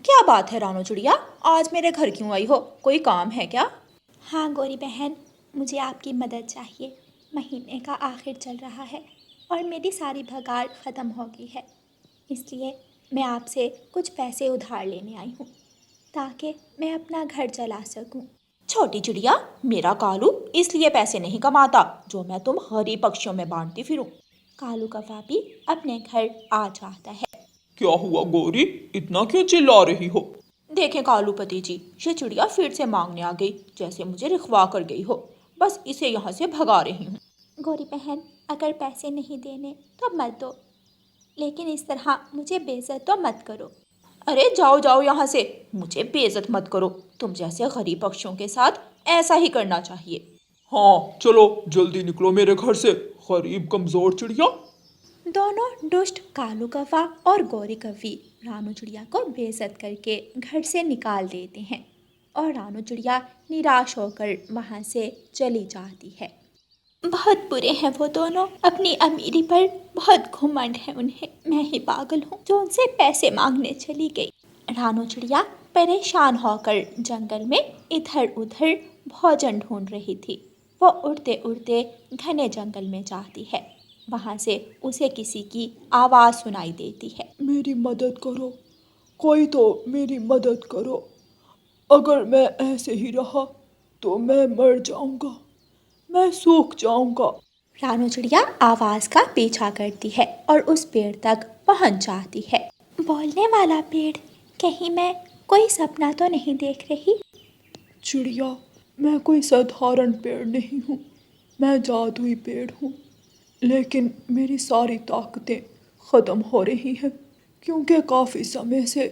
क्या बात है रानो चिड़िया, आज मेरे घर क्यों आई हो? कोई काम है क्या? हाँ गौरी बहन, मुझे आपकी मदद चाहिए। महीने का आखिर चल रहा है और मेरी सारी भगाड़ ख़त्म हो गई है। इसलिए मैं आपसे कुछ पैसे उधार लेने आई हूँ ताकि मैं अपना घर चला सकूँ। छोटी चिड़िया, मेरा कालू इसलिए पैसे नहीं कमाता जो मैं तुम हरी पक्षियों में बांटती फिरूं। कालू कौवा भी अपने घर आ जाता है। क्या हुआ गौरी, इतना क्यों चिल्ला रही हो? देखें कालू पति जी, ये चिड़िया फिर से मांगने आ गई, जैसे मुझे रिख्वा कर गई हो। बस इसे यहाँ से भगा रही हूँ। गौरी बहन, अगर पैसे नहीं देने तो मत दो, लेकिन इस तरह मुझे बेइज्जत तो मत करो। अरे जाओ जाओ यहाँ से, मुझे बेइज्जत मत करो। तुम जैसे गरीब पक्षियों के साथ ऐसा ही करना चाहिए। हाँ चलो जल्दी निकलो मेरे घर से, गरीब कमजोर चिड़िया। दोनों दुष्ट कालू कौवा और गौरी कौवी रानू चिड़िया को बेइज्जत करके घर से निकाल देते हैं और रानू चिड़िया निराश होकर वहाँ से चली जाती है। बहुत बुरे हैं वो दोनों, अपनी अमीरी पर बहुत घमंड है उन्हें। मैं ही पागल हूँ जो उनसे पैसे मांगने चली गई। रानू चिड़िया परेशान होकर जंगल में इधर उधर भोजन ढूंढ रही थी। वो उड़ते उड़ते घने जंगल में जाती है। वहाँ से उसे किसी की आवाज़ सुनाई देती है। मेरी मदद करो, कोई तो मेरी मदद करो। अगर मैं ऐसे ही रहा तो मैं मर जाऊंगा, मैं सूख जाऊंगा। रानू चिड़िया आवाज़ का पीछा करती है और उस पेड़ तक पहुँच जाती है। बोलने वाला पेड़, कहीं मैं कोई सपना तो नहीं देख रही? चिड़िया, मैं कोई साधारण पेड़ नहीं हूँ, मैं जादुई पेड़ हूँ। लेकिन मेरी सारी ताकतें ख़त्म हो रही हैं क्योंकि काफ़ी समय से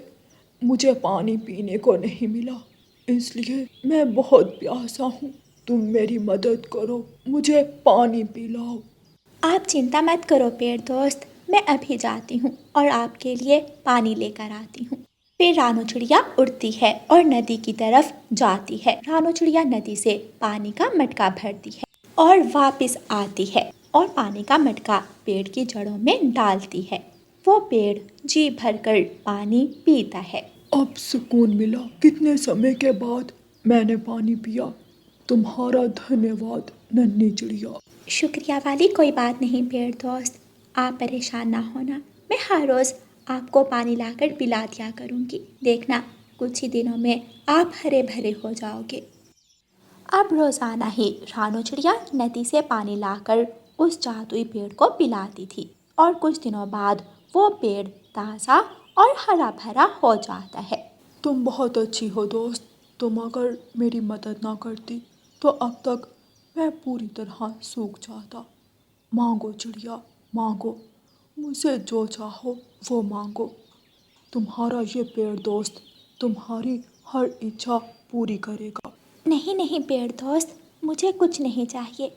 मुझे पानी पीने को नहीं मिला, इसलिए मैं बहुत प्यासा हूँ। तुम मेरी मदद करो, मुझे पानी पिलाओ। आप चिंता मत करो पेड़ दोस्त, मैं अभी जाती हूँ और आपके लिए पानी लेकर आती हूँ। फिर रानू चिड़िया उड़ती है और नदी की तरफ जाती है। रानू चिड़िया नदी से पानी का मटका भरती है और वापस आती है और पानी का मटका पेड़ की जड़ों में डालती है। वो पेड़ जी भरकर पानी पीता है। अब सुकून मिला, कितने समय के बाद मैंने पानी पिया। तुम्हारा धन्यवाद नन्ही चिड़िया। शुक्रिया वाली कोई बात नहीं पेड़ दोस्त, आप परेशान ना होना। मैं हर रोज़ आपको पानी लाकर पिला दिया करूँगी। देखना, कुछ ही दिनों में आप हरे भरे हो जाओगे। अब रोज़ाना ही रानू चिड़िया नदी से पानी लाकर उस जादुई पेड़ को पिलाती थी और कुछ दिनों बाद वो पेड़ ताज़ा और हरा भरा हो जाता है। तुम बहुत अच्छी हो दोस्त, तुम अगर मेरी मदद ना करती तो अब तक मैं पूरी तरह सूख जाता। मांगो चिड़िया, मांगो, मुझसे जो चाहो वो मांगो। तुम्हारा ये पेड़ दोस्त तुम्हारी हर इच्छा पूरी करेगा। नहीं नहीं पेड़ दोस्त, मुझे कुछ नहीं चाहिए।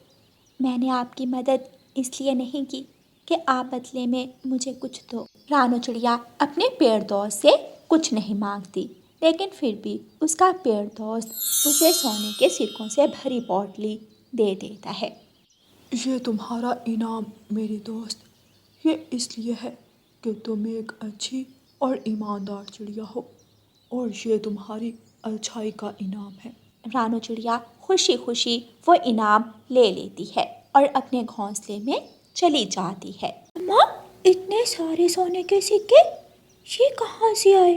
मैंने आपकी मदद इसलिए नहीं की कि आप बदले में मुझे कुछ दो। रानू चिड़िया अपने पेड़ दोस्त से कुछ नहीं मांगती, लेकिन फिर भी उसका पेड़ दोस्त उसे सोने के सिक्कों से भरी पोटली दे देता है। ये तुम्हारा इनाम मेरी दोस्त, ये इसलिए है कि तुम एक अच्छी और ईमानदार चिड़िया हो, और ये तुम्हारी अच्छाई का इनाम है। रानू चिड़िया खुशी खुशी वो इनाम ले लेती है और अपने घोंसले में चली जाती है। माँ, इतने सारे सोने के सिक्के ये कहाँ से आए?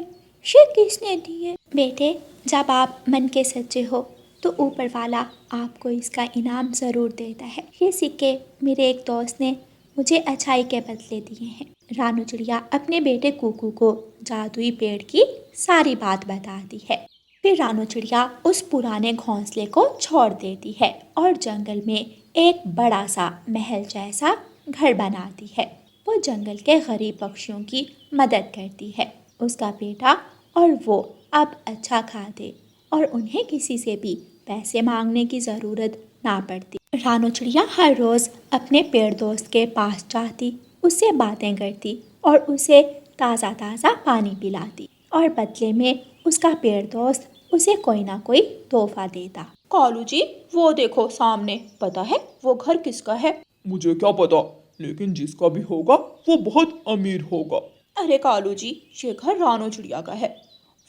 ये किसने दिए? बेटे, जब आप मन के सच्चे हो तो ऊपर वाला आपको इसका इनाम ज़रूर देता है। ये सिक्के मेरे एक दोस्त ने मुझे अच्छाई के बदले दिए हैं। रानू चिड़िया अपने बेटे कुकू को जादुई पेड़ की सारी बात बताती है। फिर रानू चिड़िया उस पुराने घोंसले को छोड़ देती है और जंगल में एक बड़ा सा महल जैसा घर बनाती है। वो जंगल के गरीब पक्षियों की मदद करती है। उसका बेटा और वो अब अच्छा खाते और उन्हें किसी से भी पैसे मांगने की ज़रूरत ना पड़ती। रानू चिड़िया हर रोज़ अपने पेड़ दोस्त के पास जाती, उससे बातें करती और उसे ताज़ा ताज़ा पानी पिलाती और बदले में उसका पेड़ दोस्त उसे कोई ना कोई तोहफा देता। कालू जी, वो देखो सामने, पता है वो घर किसका है? मुझे क्या पता, लेकिन जिसका भी होगा वो बहुत अमीर होगा। अरे कालू जी, ये घर रानो चिड़िया का है।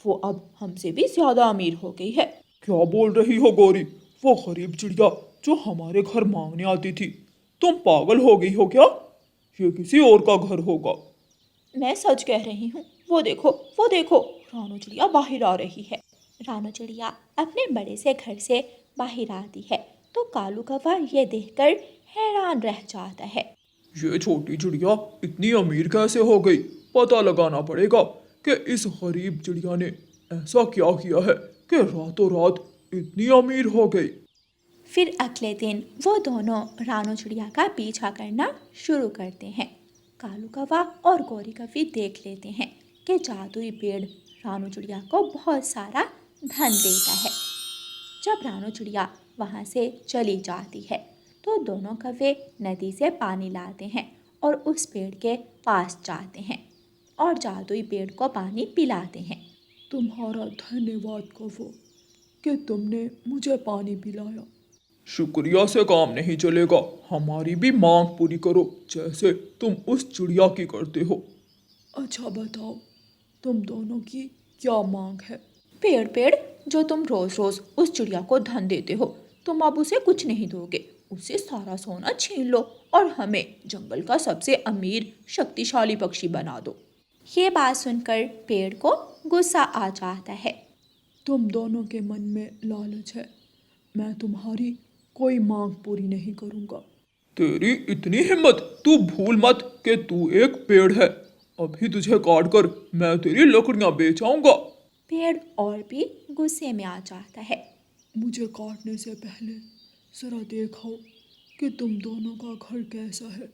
वो अब हमसे भी ज्यादा अमीर हो गई है। क्या बोल रही हो गौरी? वो गरीब चिड़िया जो हमारे घर मांगने आती थी, तुम पागल हो गई हो क्या? ये किसी और का घर होगा। मैं सच कह रही हूँ। वो देखो, रानू चिड़िया बाहर आ रही है। रानू चिड़िया अपने बड़े से घर से बाहर आती है तो कालू कौवा ये देखकर हैरान रह जाता है। ये छोटी चिड़िया इतनी अमीर कैसे हो गई? पता लगाना पड़ेगा कि इस गरीब चिड़िया ने ऐसा क्या किया है कि रातों रात इतनी अमीर हो गई। फिर अगले दिन वो दोनों रानू चिड़िया का पीछा करना शुरू करते हैं। कालू कौवा और गौरी कौवी देख लेते हैं कि जादुई पेड़ रानू चिड़िया को बहुत सारा धन देता है। जब रानू चिड़िया वहाँ से चली जाती है तो दोनों कौवे नदी से पानी लाते हैं और उस पेड़ के पास जाते हैं और जादुई पेड़ को पानी पिलाते हैं। तुम्हारा धन्यवाद कौवो कि तुमने मुझे पानी पिलाया। शुक्रिया से काम नहीं चलेगा, हमारी भी मांग पूरी करो जैसे तुम उस चिड़िया की करते हो। अच्छा बताओ, तुम दोनों की क्या मांग है? पेड़ जो तुम रोज रोज उस चिड़िया को धन देते हो, तुम अब उसे कुछ नहीं दोगे। उससे सारा सोना छीन लो और हमें जंगल का सबसे अमीर शक्तिशाली पक्षी बना दो। ये बात सुनकर पेड़ को गुस्सा आ जाता है। तुम दोनों के मन में लालच है, मैं तुम्हारी कोई मांग पूरी नहीं करूंगा। तेरी इतनी हिम्मत, तू भूल मत कि तू एक पेड़ है। अभी तुझे काट कर मैं तेरी लकड़ियां बेच आऊंगा। पेड़ और भी गुस्से में आ जाता है। मुझे काटने से पहले जरा देखो कि तुम दोनों का घर कैसा है।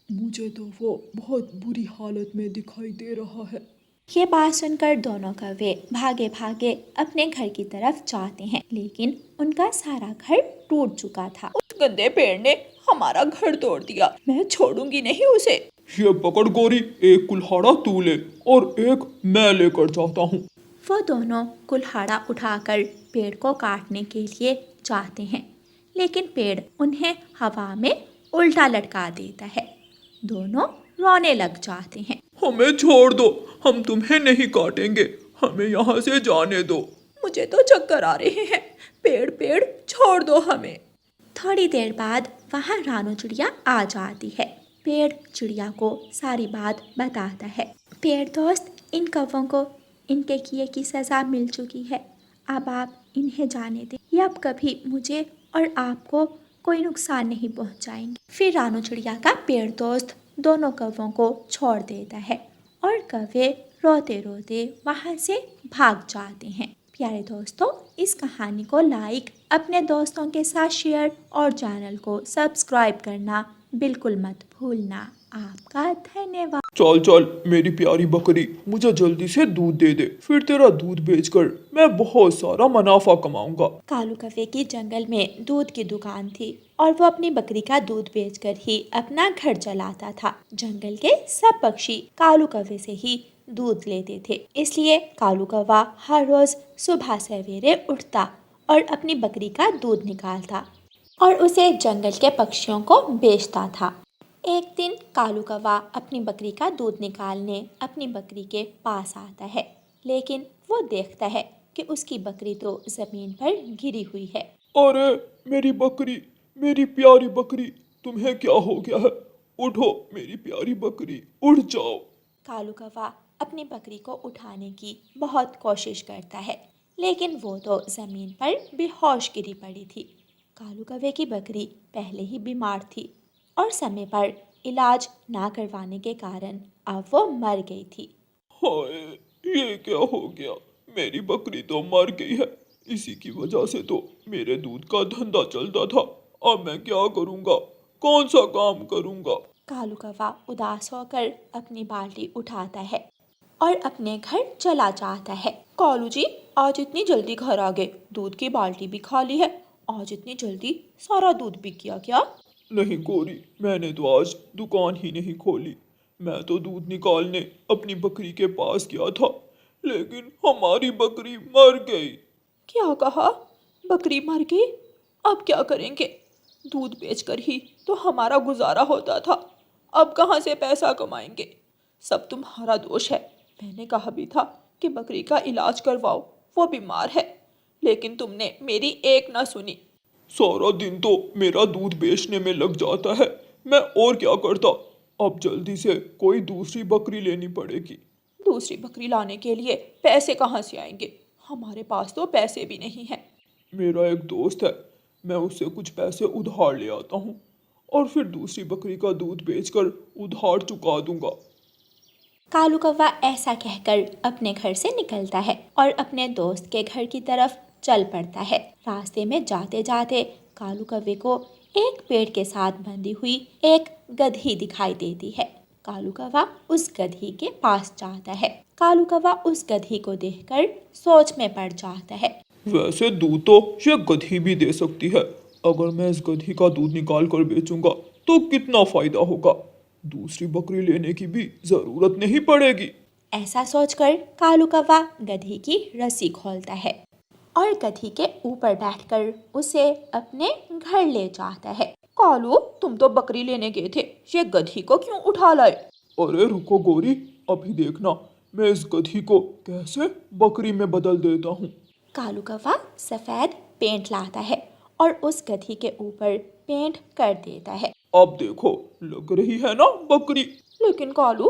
मुझे तो वो बहुत बुरी हालत में दिखाई दे रहा है। ये बात सुनकर दोनों कौवे भागे भागे अपने घर की तरफ जाते हैं, लेकिन उनका सारा घर टूट चुका था। उस गंदे पेड़ ने हमारा घर तोड़ दिया, मैं छोड़ूंगी नहीं उसे। ये पकड़ गौरी, एक कुल्हाड़ा तू ले और एक मैं लेकर जाता हूँ। वो दोनों कुल्हाड़ा उठाकर पेड़ को काटने के लिए जाते हैं, लेकिन पेड़ उन्हें हवा में उल्टा लटका देता है। दोनों रोने लग जाते हैं। हमें छोड़ दो, हम तुम्हें नहीं काटेंगे, हमें यहाँ से जाने दो। मुझे तो चक्कर आ रहे हैं। पेड़ छोड़ दो हमें। थोड़ी देर बाद वहाँ रानू चिड़िया आ जाती है। पेड़ चिड़िया को सारी बात बताता है। पेड़ दोस्त, इन कौवों को इनके किए की सज़ा मिल चुकी है, अब आप इन्हें जाने दें। ये अब कभी मुझे और आपको कोई नुकसान नहीं पहुंचाएंगे। फिर रानू चिड़िया का पेड़ दोस्त दोनों कौवों को छोड़ देता है और कौवे रोते रोते वहाँ से भाग जाते हैं। प्यारे दोस्तों, इस कहानी को लाइक, अपने दोस्तों के साथ शेयर और चैनल को सब्सक्राइब करना बिल्कुल मत भूलना। आपका धन्यवाद। चल चल मेरी प्यारी बकरी, मुझे जल्दी से दूध दे दे, फिर तेरा दूध बेचकर मैं बहुत सारा मुनाफा कमाऊंगा। कालू कौवे की जंगल में दूध की दुकान थी और वो अपनी बकरी का दूध बेचकर ही अपना घर चलाता था। जंगल के सब पक्षी कालू कौवे से ही दूध लेते थे, इसलिए कालू कौवा हर रोज सुबह सवेरे उठता और अपनी बकरी का दूध निकालता और उसे जंगल के पक्षियों को बेचता था। एक दिन कालू कौवा अपनी बकरी का दूध निकालने अपनी बकरी के पास आता है, लेकिन वो देखता है कि उसकी बकरी तो जमीन पर गिरी हुई है। अरे मेरी बकरी, मेरी प्यारी बकरी, तुम्हें क्या हो गया है? उठो मेरी प्यारी बकरी, उठ जाओ। कालू कौवा अपनी बकरी को उठाने की बहुत कोशिश करता है, लेकिन वो तो जमीन पर बेहोश गिरी पड़ी थी। कालू कौवे की बकरी पहले ही बीमार थी और समय पर इलाज ना करवाने के कारण अब वो मर गई थी। हाय, ये क्या हो गया? मेरी बकरी तो मर गई है। इसी की वजह से तो मेरे दूध का धंधा चलता था। अब मैं क्या करूँगा? कौन सा काम करूँगा? कालू कौवा उदास होकर अपनी बाल्टी उठाता है और अपने घर चला जाता है। कालू जी, आज इतनी जल्दी घर आ गए, दूध की बाल्टी भी खाली है। आज इतनी जल्दी सारा दूध बिक गया क्या? नहीं गौरी, मैंने तो आज दुकान ही नहीं खोली। मैं तो दूध निकालने अपनी बकरी के पास गया था, लेकिन हमारी बकरी मर गई। क्या कहा? बकरी मर गई? अब क्या करेंगे? दूध बेचकर ही तो हमारा गुजारा होता था, अब कहाँ से पैसा कमाएंगे? सब तुम्हारा दोष है। मैंने कहा भी था कि बकरी का इलाज करवाओ, वो बीमार है, लेकिन तुमने मेरी एक ना सुनी। सारा दिन तो मेरा दूध बेचने में लग जाता है, मैं और क्या करता। अब जल्दी से कोई दूसरी बकरी लेनी पड़ेगी। दूसरी बकरी लाने के लिए पैसे कहाँ से आएंगे? हमारे पास तो पैसे भी नहीं हैं। मेरा एक दोस्त है, मैं उससे कुछ पैसे उधार ले आता हूँ और फिर दूसरी बकरी का दूध बेचकर उधार चुका दूंगा। कालू कौवा ऐसा कहकर अपने घर से निकलता है और अपने दोस्त के घर की तरफ चल पड़ता है। रास्ते में जाते जाते कालू कौवे को एक पेड़ के साथ बंधी हुई एक गधी दिखाई देती है। कालू कौवा उस गधी के पास जाता है। कालू कौवा उस गधी को देखकर सोच में पड़ जाता है। वैसे दूध तो ये गधी भी दे सकती है। अगर मैं इस गधी का दूध निकाल कर बेचूंगा तो कितना फायदा होगा। दूसरी बकरी लेने की भी जरूरत नहीं पड़ेगी। ऐसा सोचकर कालू कौवा गधी की रस्सी खोलता है और गधी के ऊपर बैठकर उसे अपने घर ले जाता है। कालू, तुम तो बकरी लेने गए थे, ये गधी को क्यों उठा लाए? अरे रुको गोरी, अभी देखना मैं इस गधी को कैसे बकरी में बदल देता हूँ। कालू कौवा सफेद पेंट लाता है और उस गधी के ऊपर पेंट कर देता है। अब देखो, लग रही है ना बकरी। लेकिन कालू,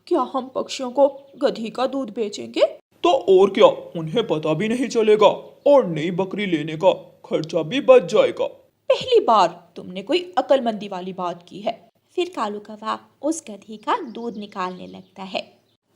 क्या हम पक्षियों को गधी का दूध बेचेंगे? तो और क्या, उन्हें पता भी नहीं चलेगा और नई बकरी लेने का खर्चा भी बच जाएगा। पहली बार तुमने कोई अक्लमंदी वाली बात की है। फिर कालू कौवा उस गधी का दूध निकालने लगता है।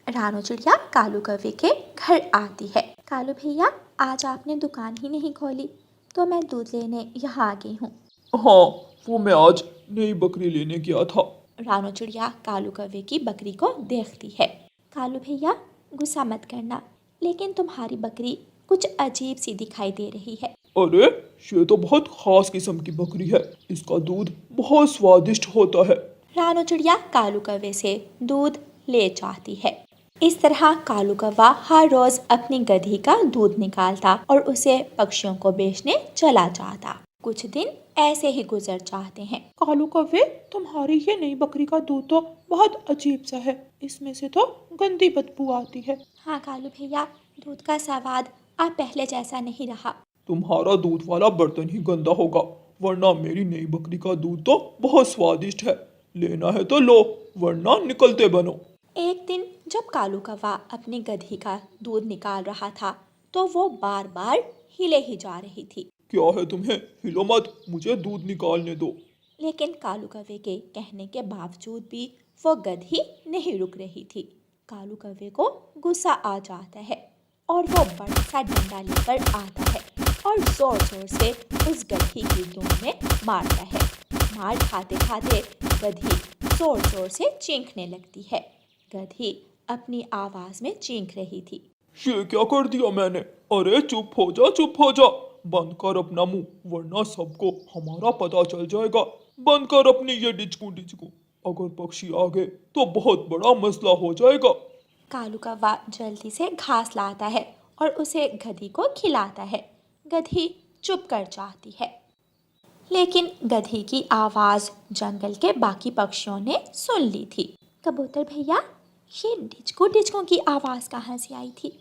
रानो चिड़िया कालू कौवे के घर आती है। कालू भैया, आज आपने दुकान ही नहीं खोली तो मैं दूध लेने यहाँ आ गई हूँ। हाँ, वो मैं आज नई बकरी लेने गया था। रानो चिड़िया कालू कौवे की बकरी को देखती है। कालू भैया, गुस्सा मत करना, लेकिन तुम्हारी बकरी कुछ अजीब सी दिखाई दे रही है। अरे, ये तो बहुत खास किस्म की बकरी है, इसका दूध बहुत स्वादिष्ट होता है। रानो चिड़िया कालू कौवे से दूध ले जाती है। इस तरह कालू कौवा हर रोज अपनी गधी का दूध निकालता और उसे पक्षियों को बेचने चला जाता। कुछ दिन ऐसे ही गुजर जाते हैं। कालू कौवे, तुम्हारी ये नई बकरी का दूध तो बहुत अजीब सा है, इसमें से तो गंदी बदबू आती है। हाँ कालू भैया, दूध का स्वाद अब पहले जैसा नहीं रहा। तुम्हारा दूध वाला बर्तन ही गंदा होगा, वरना मेरी नई बकरी का दूध तो बहुत स्वादिष्ट है। लेना है तो लो, वरना निकलते बनो। एक दिन जब कालू कौवा अपनी गधी का दूध निकाल रहा था तो वो बार बार हिले ही जा रही थी। क्या है तुम्हें, हिलो मत, मुझे दूध निकालने दो। लेकिन कालू कौवे के कहने के बावजूद भी वो गधी नहीं रुक रही थी। कालू कौवे को गुस्सा आ जाता है और वो बड़ा सा डंडा लेकर आता है और जोर जोर से उस गधी की दुम में मारता है। मार खाते खाते गधी जोर जोर से चींखने लगती है। गधी अपनी आवाज में चींख रही थी। ये क्या कर दिया मैंने? अरे चुप हो जा, चुप हो जा, बंद कर अपना मुंह, वरना सबको हमारा पता चल जाएगा। बंद कर अपनी ये डिचकू डिचकू, अगर पक्षी आ गए तो बहुत बड़ा मसला हो जाएगा। कालू कौवा जल्दी से घास लाता है और उसे गधी को खिलाता है। गधी चुप कर जाती है, लेकिन गधी की आवाज जंगल के बाकी पक्षियों ने सुन ली थी। कबूतर भैया, ये डिचकू डिचकू की आवाज कहाँ से आई थी?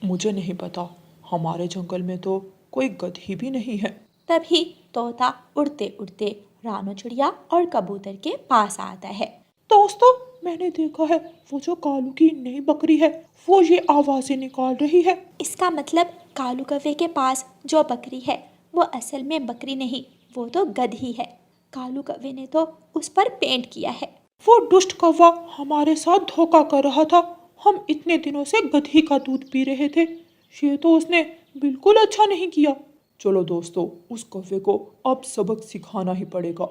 मुझे नहीं पता, हमारे जंगल में तो कोई गधी भी नहीं है। तभी तोता उड़ते उड़ते रानो चिड़िया और कबूतर के पास आता है। दोस्तों, मैंने देखा है, वो जो कालू की नई बकरी है वो ये आवाजें निकाल रही है। इसका मतलब कालू कौवे के पास जो बकरी है वो असल में बकरी नहीं, वो तो गधी है। कालू कौवे ने तो उस पर पेंट किया है। वो दुष्ट कौवा हमारे साथ धोखा कर रहा था। हम इतने दिनों से गधी का दूध पी रहे थे, ये तो उसने बिल्कुल अच्छा नहीं किया। चलो दोस्तों, उस कौवे को अब सबक सिखाना ही पड़ेगा।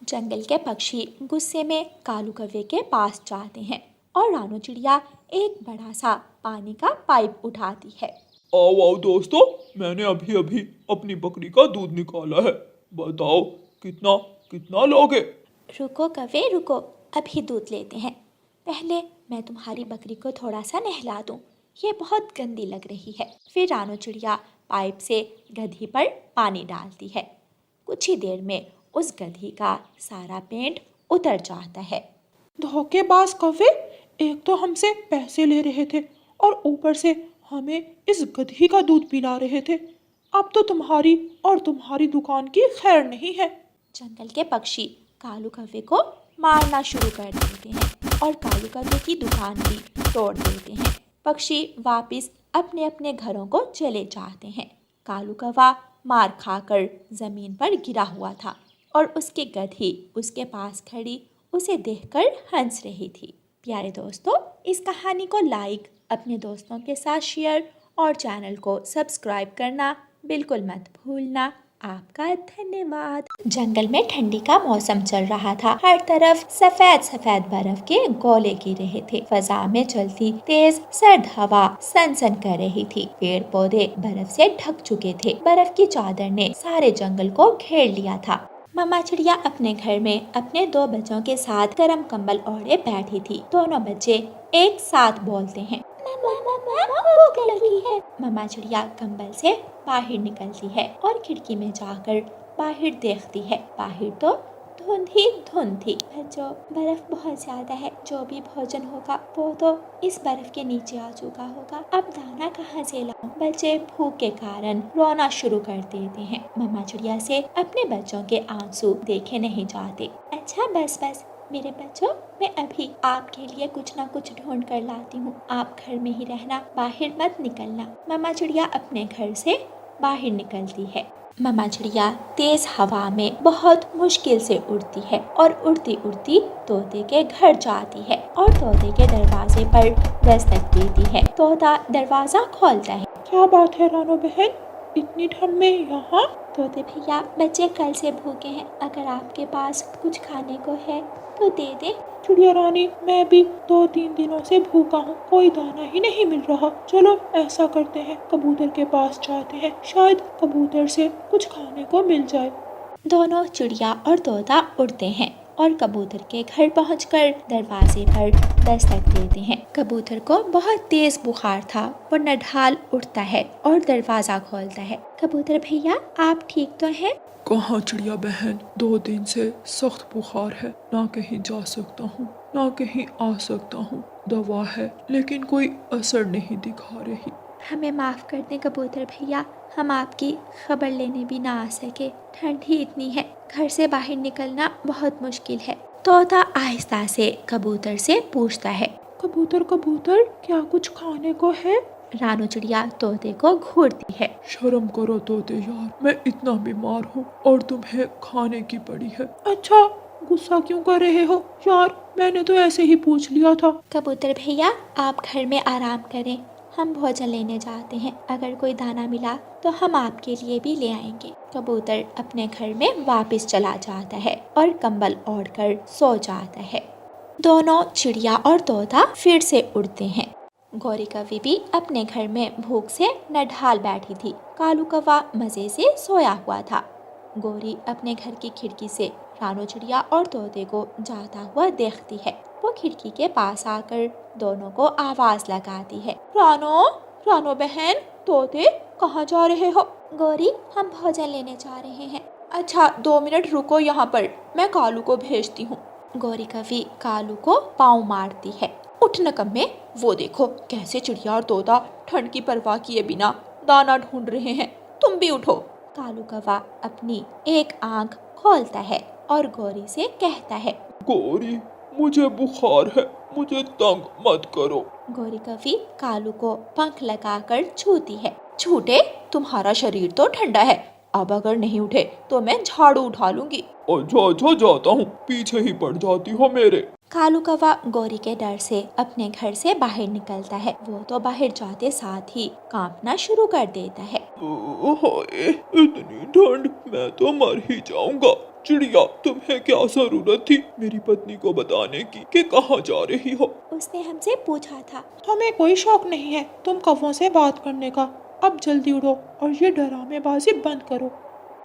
जंगल के पक्षी गुस्से में कालू कौवे के पास जाते हैं और रानो चिड़िया एक बड़ा सा पानी का पाइप उठाती है। आओ आओ दोस्तों, मैंने अभी अभी अपनी बकरी का दूध निकाला है, बताओ कितना कितना लोगे? रुको कौवे रुको, अभी दूध लेते हैं। पहले मैं तुम्हारी बकरी को थोड़ा सा नहला दूं, ये बहुत गंदी लग रही है। फिर रानो चिड़िया पाइप से गधी पर पानी डालती है। कुछ ही देर में उस गधी का सारा पेंट उतर जाता है। धोखेबाज कौवे, एक तो हमसे पैसे ले रहे थे और ऊपर से हमें इस गधी का दूध पिला रहे थे। अब तो तुम्हारी और तुम्हारी दुकान की खैर नहीं है। जंगल के पक्षी कालू कौवे को मारना शुरू कर देते हैं और कालू कौवे की दुकान भी तोड़ देते हैं। पक्षी वापस अपने अपने घरों को चले जाते हैं। कालू कौवा मार खाकर जमीन पर गिरा हुआ था और उसकी गधी उसके पास खड़ी उसे देखकर हंस रही थी। प्यारे दोस्तों, इस कहानी को लाइक, अपने दोस्तों के साथ शेयर और चैनल को सब्सक्राइब करना बिल्कुल मत भूलना। आपका धन्यवाद। जंगल में ठंडी का मौसम चल रहा था। हर तरफ सफेद सफेद बर्फ के गोले गिर रहे थे। फजा में चलती तेज सर्द हवा सनसन कर रही थी। पेड़ पौधे बर्फ से ढक चुके थे। बर्फ की चादर ने सारे जंगल को घेर लिया था। मम्मा चिड़िया अपने घर में अपने 2 बच्चों के साथ गर्म कंबल ओढ़े बैठी थी। दोनों बच्चे एक साथ बोलते हैं, भूख लगी है। मम्मा चिड़िया कंबल से बाहर निकलती है और खिड़की में जाकर बाहर देखती है। बाहर तो धुंध ही धुंध थी। बच्चों, बर्फ बहुत ज्यादा है। जो भी भोजन होगा वो तो इस बर्फ के नीचे आ चुका होगा। अब दाना कहाँ से लाऊं? बच्चे भूख के कारण रोना शुरू कर देते हैं। मम्मा चिड़िया से अपने बच्चों के आंसू देखे नहीं जाते। अच्छा बस बस मेरे बच्चों, मैं अभी आपके लिए कुछ ना कुछ ढूंढ कर लाती हूँ। आप घर में ही रहना, बाहर मत निकलना। मम्मा चिड़िया अपने घर से बाहर निकलती है। मम्मा चिड़िया तेज हवा में बहुत मुश्किल से उड़ती है और उड़ती उड़ती तोते के घर जाती है और तोते के दरवाजे पर दस्तक देती है। तोता दरवाजा खोलता है। क्या बात है रानो बहन, इतनी ठंड में यहाँ? तोते भैया, बच्चे कल से भूखे हैं। अगर आपके पास कुछ खाने को है तो दे दे। चिड़िया रानी, मैं भी 2-3 दिनों से भूखा हूँ, कोई दाना ही नहीं मिल रहा। चलो ऐसा करते हैं, कबूतर के पास जाते हैं, शायद कबूतर से कुछ खाने को मिल जाए। दोनों चिड़िया और तोता उड़ते हैं और कबूतर के घर पहुंचकर दरवाजे पर दस्तक देते हैं। कबूतर को बहुत तेज बुखार था। वो नढाल उठता है और दरवाजा खोलता है। कबूतर भैया, आप ठीक तो हैं? कहाँ चिड़िया बहन, 2 दिन से सख्त बुखार है। ना कहीं जा सकता हूँ, ना कहीं आ सकता हूँ। दवा है लेकिन कोई असर नहीं दिखा रही। हमें माफ़ कर दें कबूतर भैया, हम आपकी खबर लेने भी ना आ सके। ठंड ही इतनी है, घर से बाहर निकलना बहुत मुश्किल है। तोता आहिस्ता से कबूतर से पूछता है, कबूतर कबूतर, क्या कुछ खाने को है? रानू चिड़िया तोते को घूरती है। शर्म करो तोते यार, मैं इतना बीमार हूँ और तुम्हें खाने की पड़ी है। अच्छा, गुस्सा क्यों कर रहे हो यार, मैंने तो ऐसे ही पूछ लिया था। कबूतर भैया, आप घर में आराम करें, हम भोजन लेने जाते हैं। अगर कोई दाना मिला तो हम आपके लिए भी ले आएंगे। कबूतर अपने घर में वापस चला जाता है और कंबल ओढ़कर सो जाता है। दोनों चिड़िया और तोता फिर से उड़ते हैं। गौरी कौवी भी अपने घर में भूख से नढाल बैठी थी। कालू कौवा मजे से सोया हुआ था। गौरी अपने घर की खिड़की से रानो चिड़िया और तोते को जाता हुआ देखती है। वो खिड़की के पास आकर दोनों को आवाज लगाती है, रानो, रानो बहन, तोते कहाँ जा रहे हो? गौरी, हम भोजन लेने जा रहे हैं। अच्छा 2 मिनट रुको यहाँ पर, मैं कालू को भेजती हूँ। गौरी कौवी कालू को पाँव मारती है। उठ नकम्मे, वो देखो कैसे चिड़िया और तोता ठंड की परवाह किए बिना दाना ढूंढ रहे हैं। तुम भी उठो। कालू कौवा अपनी एक आंख खोलता है और गौरी से कहता है, गौरी, मुझे बुखार है, मुझे तंग मत करो। गौरी कौवी कालू को पंख लगाकर छूती है। झूठे, तुम्हारा शरीर तो ठंडा है, अब अगर नहीं उठे तो मैं झाड़ू उठा लूंगी। अच्छा जाता हूँ, पीछे ही पड़ जाती हो मेरे। कालू कौवा गौरी के डर से अपने घर से बाहर निकलता है। वो तो बाहर जाते साथ ही कांपना शुरू कर देता है। हाय, इतनी ठंड, मैं तो मर ही जाऊंगा। चिड़िया, तुम्हें क्या जरूरत थी मेरी पत्नी को बताने की कि कहाँ जा रही हो? उसने हमसे पूछा था। हमें कोई शौक नहीं है तुम कौवों से बात करने का। अब जल्दी उड़ो और ये डरामेबाजी बंद करो।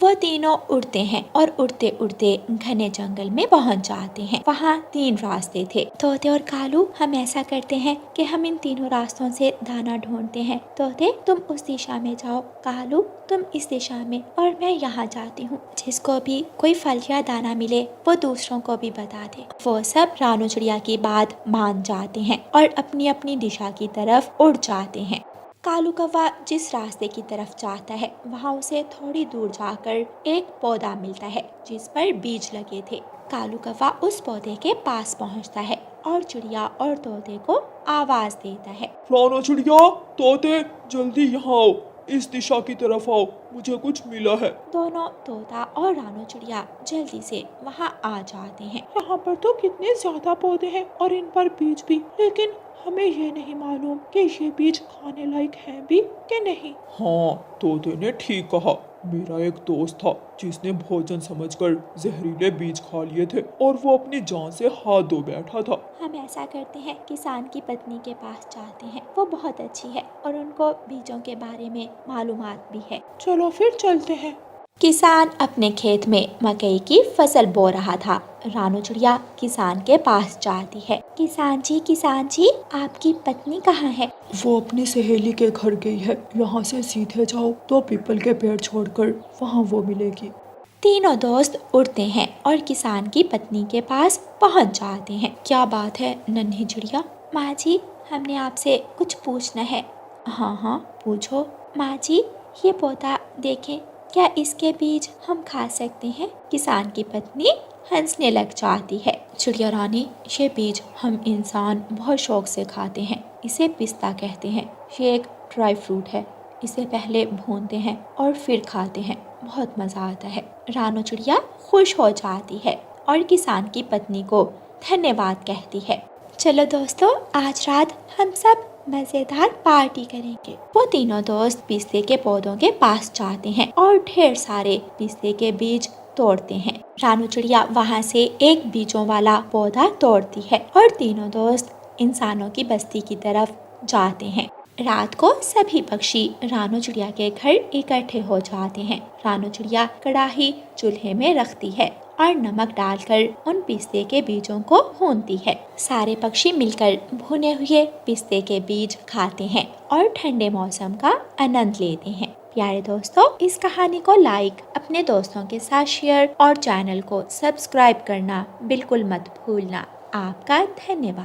वो तीनों उड़ते हैं और उड़ते उड़ते घने जंगल में पहुंच जाते हैं। वहाँ 3 रास्ते थे। तोते और कालू, हम ऐसा करते हैं कि हम इन तीनों रास्तों से दाना ढूंढते हैं। तोते तुम उस दिशा में जाओ, कालू तुम इस दिशा में, और मैं यहाँ जाती हूँ। जिसको भी कोई फल या दाना मिले वो दूसरों को भी बता दे। वो सब रानू चिड़िया की बात मान जाते हैं और अपनी अपनी दिशा की तरफ उड़ जाते हैं। कालू कौवा जिस रास्ते की तरफ जाता है वहाँ उसे थोड़ी दूर जाकर एक पौधा मिलता है जिस पर बीज लगे थे। कालू कौवा उस पौधे के पास पहुँचता है और चिड़िया और तोते को आवाज देता है। रानू चिड़िया, तोते, जल्दी यहाँ आओ, इस दिशा की तरफ आओ, मुझे कुछ मिला है। दोनों तोता और रानू चिड़िया जल्दी से वहाँ आ जाते हैं। यहाँ पर तो कितने ज्यादा पौधे हैं और इन पर बीज भी, लेकिन हमें ये नहीं मालूम कि ये बीज खाने लायक हैं भी कि नहीं। हाँ, तोते ने ठीक कहा। मेरा एक दोस्त था जिसने भोजन समझकर जहरीले बीज खा लिए थे और वो अपनी जान से हाथ धो बैठा था। हम ऐसा करते हैं, किसान की पत्नी के पास जाते हैं। वो बहुत अच्छी है और उनको बीजों के बारे में मालूमात भी है। चलो फिर चलते हैं। किसान अपने खेत में मकई की फसल बो रहा था। रानू चिड़िया किसान के पास जाती है। किसान जी, आपकी पत्नी कहाँ है? वो अपनी सहेली के घर गई है। यहाँ से सीधे जाओ तो पीपल के पेड़ छोड़कर वहाँ वो मिलेगी। तीनों दोस्त उड़ते हैं और किसान की पत्नी के पास पहुँच जाते हैं। क्या बात है नन्ही चिड़िया? माँ जी, हमने आपसे कुछ पूछना है। हाँ, पूछो। माँ जी, ये पौधा देखें, क्या इसके बीज हम खा सकते हैं? किसान की पत्नी हंसने लग जाती है। चिड़िया रानी, ये बीज हम इंसान बहुत शौक से खाते हैं। इसे पिस्ता कहते हैं। ये एक ड्राई फ्रूट है। इसे पहले भूनते हैं और फिर खाते हैं। बहुत मज़ा आता है। रानू चिड़िया खुश हो जाती है और किसान की पत्नी को धन्यवाद कहती है। चलो दोस्तों, आज रात हम सब मजेदार पार्टी करेंगे। वो तीनों दोस्त पिस्ते के पौधों के पास जाते हैं और ढेर सारे पिस्ते के बीज तोड़ते हैं। रानू चिड़िया वहाँ से एक बीजों वाला पौधा तोड़ती है और तीनों दोस्त इंसानों की बस्ती की तरफ जाते हैं। रात को सभी पक्षी रानू चिड़िया के घर इकट्ठे हो जाते हैं। रानू चिड़िया कढ़ाई चूल्हे में रखती है और नमक डालकर उन पिस्ते के बीजों को भूनती है। सारे पक्षी मिलकर भुने हुए पिस्ते के बीज खाते हैं और ठंडे मौसम का आनंद लेते हैं। प्यारे दोस्तों, इस कहानी को लाइक, अपने दोस्तों के साथ शेयर और चैनल को सब्सक्राइब करना बिल्कुल मत भूलना। आपका धन्यवाद।